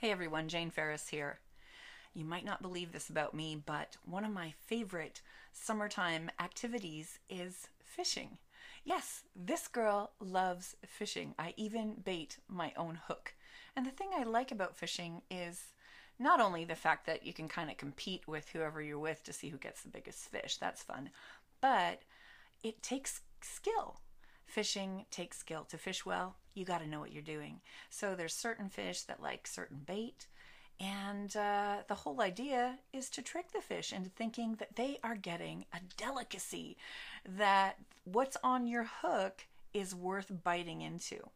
Hey everyone, Jane Ferris here. You might not believe this about me, but one of my favorite summertime activities is fishing. Yes, this girl loves fishing. I even bait my own hook. And the thing I like about fishing is not only the fact that you can kind of compete with whoever you're with to see who gets the biggest fish, that's fun, but it takes skill. Fishing takes skill. To fish well, you got to know what you're doing. So there's certain fish that like certain bait, and the whole idea is to trick the fish into thinking that they are getting a delicacy, that what's on your hook is worth biting into.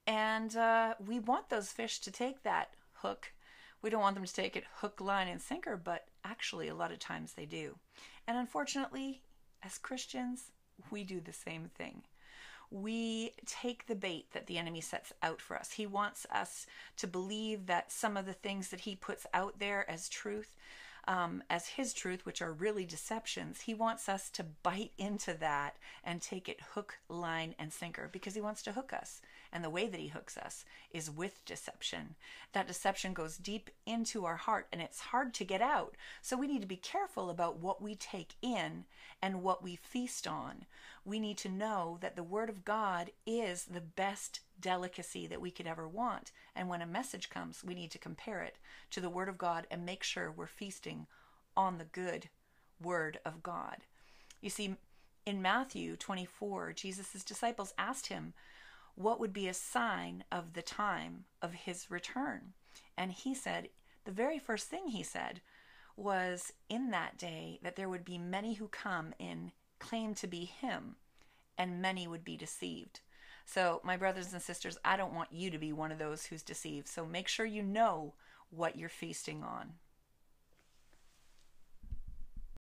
And we want those fish to take that hook. We don't want them to take it hook, line, and sinker, but actually, a lot of times they do. And unfortunately, as Christians, we do the same thing. We take the bait that the enemy sets out for us. He wants us to believe that some of the things that he puts out there as truth, as his truth, which are really deceptions, he wants us to bite into that and take it hook, line, and sinker because he wants to hook us. And the way that he hooks us is with deception. That deception goes deep into our heart and it's hard to get out. So we need to be careful about what we take in and what we feast on. We need to know that the Word of God is the best delicacy that we could ever want. And when a message comes, we need to compare it to the Word of God and make sure we're feasting on the good Word of God. You see, in Matthew 24, Jesus' disciples asked him what would be a sign of the time of his return. And he said, the very first thing he said was in that day that there would be many who come and claim to be him, and many would be deceived. So, my brothers and sisters, I don't want you to be one of those who's deceived. So make sure you know what you're feasting on.